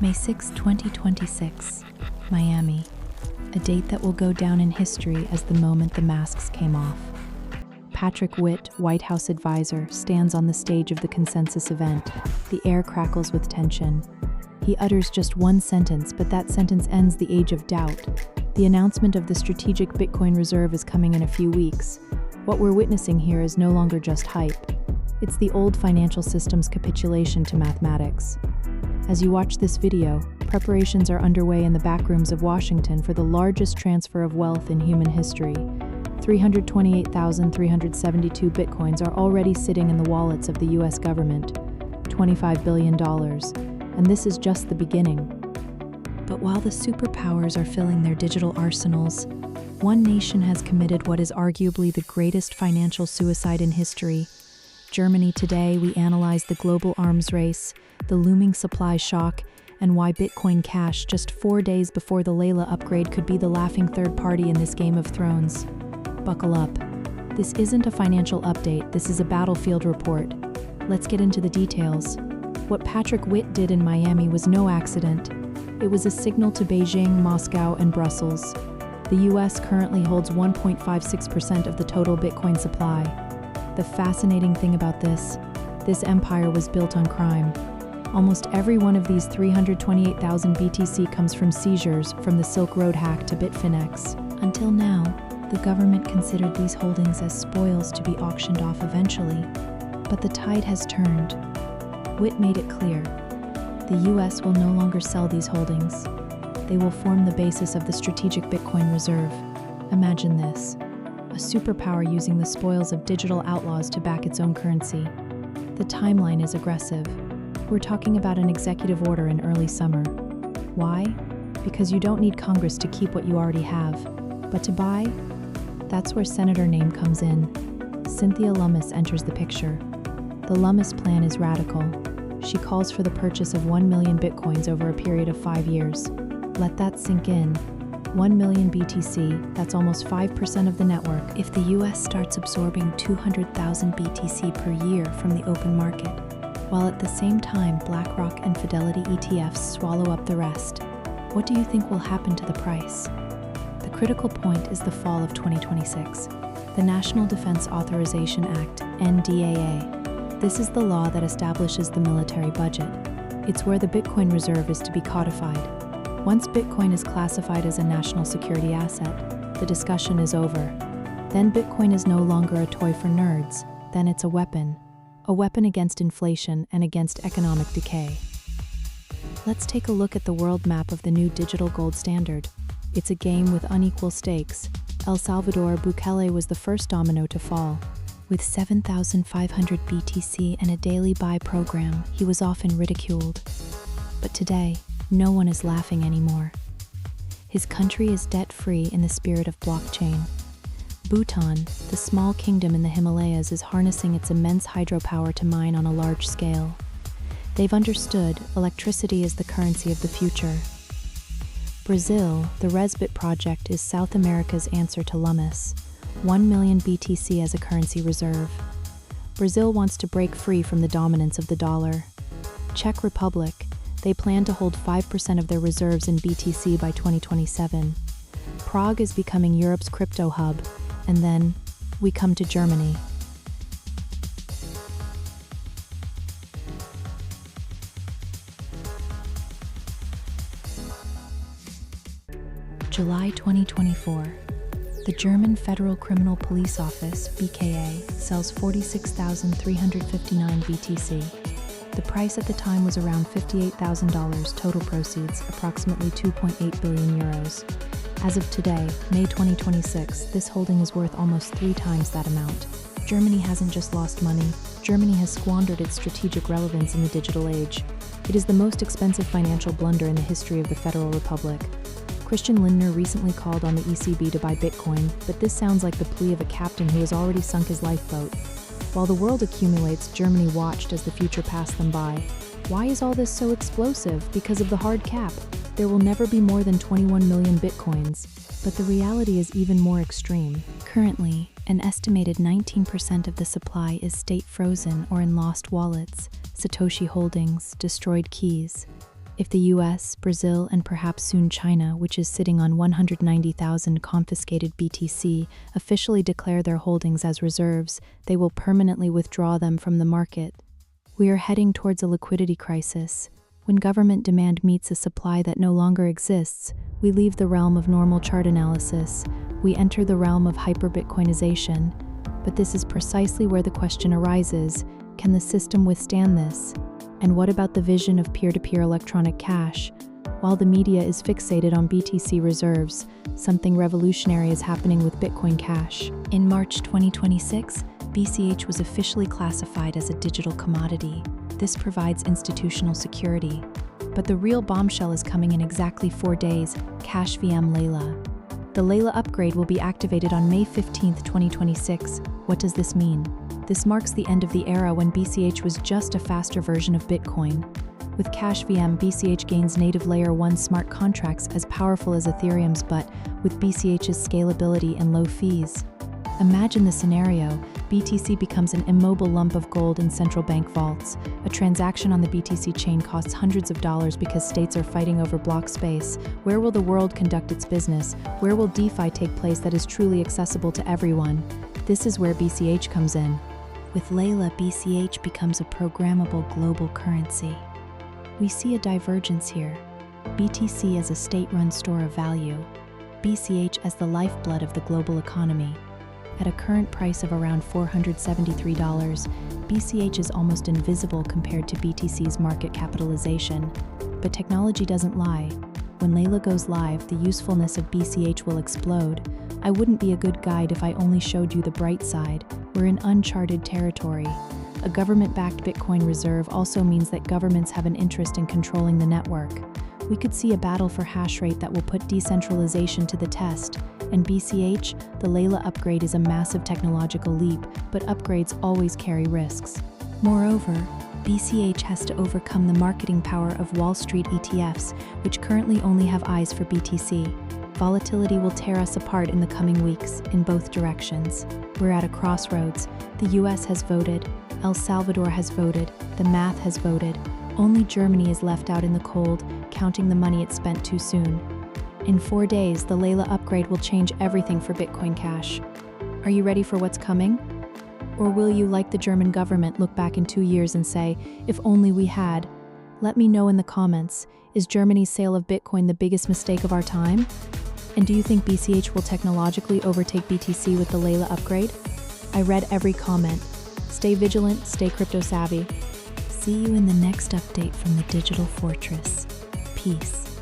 May 6, 2026, Miami, a date that will go down in history as the moment the masks came off. Patrick Witt, White House advisor, stands on the stage of the consensus event. The air crackles with tension. He utters just one sentence, but that sentence ends the age of doubt. The announcement of the strategic Bitcoin reserve is coming in a few weeks. What we're witnessing here is no longer just hype. It's the old financial system's capitulation to mathematics. As you watch this video, preparations are underway in the backrooms of Washington for the largest transfer of wealth in human history. 328,372 bitcoins are already sitting in the wallets of the US government, $25 billion, and this is just the beginning. But while the superpowers are filling their digital arsenals, one nation has committed what is arguably the greatest financial suicide in history. Germany. Today, we analyze the global arms race, the looming supply shock, and why Bitcoin Cash, just 4 days before the Layla upgrade, could be the laughing third party in this Game of Thrones. Buckle up. This isn't a financial update, this is a battlefield report. Let's get into the details. What Patrick Witt did in Miami was no accident. It was a signal to Beijing, Moscow, and Brussels. The US currently holds 1.56% of the total Bitcoin supply. The fascinating thing about this empire was built on crime. Almost every one of these 328,000 BTC comes from seizures, from the Silk Road hack to Bitfinex. Until now, the government considered these holdings as spoils to be auctioned off eventually. But the tide has turned. Witt made it clear. The US will no longer sell these holdings. They will form the basis of the strategic Bitcoin reserve. Imagine this: a superpower using the spoils of digital outlaws to back its own currency. The timeline is aggressive. We're talking about an executive order in early summer. Why? Because you don't need Congress to keep what you already have. But to buy? That's where Senator Name comes in. Cynthia Lummis enters the picture. The Lummis plan is radical. She calls for the purchase of 1 million bitcoins over a period of 5 years. Let that sink in. 1 million BTC, that's almost 5% of the network. If the US starts absorbing 200,000 BTC per year from the open market, while at the same time BlackRock and Fidelity ETFs swallow up the rest, what do you think will happen to the price? The critical point is the fall of 2026. The National Defense Authorization Act, NDAA. This is the law that establishes the military budget. It's where the Bitcoin reserve is to be codified. Once Bitcoin is classified as a national security asset, the discussion is over. Then Bitcoin is no longer a toy for nerds, then it's a weapon against inflation and against economic decay. Let's take a look at the world map of the new digital gold standard. It's a game with unequal stakes. El Salvador Bukele was the first domino to fall. With 7,500 BTC and a daily buy program, he was often ridiculed. But today, no one is laughing anymore. His country is debt-free in the spirit of blockchain. Bhutan, the small kingdom in the Himalayas, is harnessing its immense hydropower to mine on a large scale. They've understood electricity is the currency of the future. Brazil, the Resbit project, is South America's answer to Lummis. 1 million BTC as a currency reserve. Brazil wants to break free from the dominance of the dollar. Czech Republic, they plan to hold 5% of their reserves in BTC by 2027. Prague is becoming Europe's crypto hub. And then, we come to Germany. July 2024. The German Federal Criminal Police Office, BKA, sells 46,359 BTC. The price at the time was around $58,000, total proceeds approximately 2.8 billion euros. As of today, May 2026, this holding is worth almost 3 times that amount. Germany hasn't just lost money, Germany has squandered its strategic relevance in the digital age. It is the most expensive financial blunder in the history of the Federal Republic. Christian Lindner recently called on the ECB to buy Bitcoin, but this sounds like the plea of a captain who has already sunk his lifeboat. While the world accumulates, Germany watched as the future passed them by. Why is all this so explosive? Because of the hard cap. There will never be more than 21 million bitcoins. But the reality is even more extreme. Currently, an estimated 19% of the supply is state frozen or in lost wallets, Satoshi holdings, destroyed keys. If the US, Brazil, and perhaps soon China, which is sitting on 190,000 confiscated BTC, officially declare their holdings as reserves, they will permanently withdraw them from the market. We are heading towards a liquidity crisis. When government demand meets a supply that no longer exists, we leave the realm of normal chart analysis. We enter the realm of hyper-Bitcoinization. But this is precisely where the question arises: can the system withstand this? And what about the vision of peer-to-peer electronic cash? While the media is fixated on BTC reserves, something revolutionary is happening with Bitcoin Cash. In March 2026, BCH was officially classified as a digital commodity. This provides institutional security. But the real bombshell is coming in exactly 4 days: CashVM Layla. The Layla upgrade will be activated on May 15, 2026. What does this mean? This marks the end of the era when BCH was just a faster version of Bitcoin. With CashVM, BCH gains native Layer 1 smart contracts as powerful as Ethereum's, but with BCH's scalability and low fees. Imagine the scenario: BTC becomes an immobile lump of gold in central bank vaults. A transaction on the BTC chain costs hundreds of dollars because states are fighting over block space. Where will the world conduct its business? Where will DeFi take place that is truly accessible to everyone? This is where BCH comes in. With Layla, BCH becomes a programmable global currency. We see a divergence here: BTC as a state-run store of value, BCH as the lifeblood of the global economy. At a current price of around $473, BCH is almost invisible compared to BTC's market capitalization. But technology doesn't lie. When Layla goes live, the usefulness of BCH will explode. I wouldn't be a good guide if I only showed you the bright side. We're in uncharted territory. A government-backed Bitcoin reserve also means that governments have an interest in controlling the network. We could see a battle for hash rate that will put decentralization to the test. And BCH, the Layla upgrade, is a massive technological leap, but upgrades always carry risks. Moreover, BCH has to overcome the marketing power of Wall Street ETFs, which currently only have eyes for BTC. Volatility will tear us apart in the coming weeks, in both directions. We're at a crossroads. The US has voted, El Salvador has voted, the math has voted. Only Germany is left out in the cold, counting the money it spent too soon. In 4 days, the Layla upgrade will change everything for Bitcoin Cash. Are you ready for what's coming? Or will you, like the German government, look back in 2 years and say, if only we had? Let me know in the comments. Is Germany's sale of Bitcoin the biggest mistake of our time? And do you think BCH will technologically overtake BTC with the Layla upgrade? I read every comment. Stay vigilant, stay crypto savvy. See you in the next update from the Digital Fortress. Peace.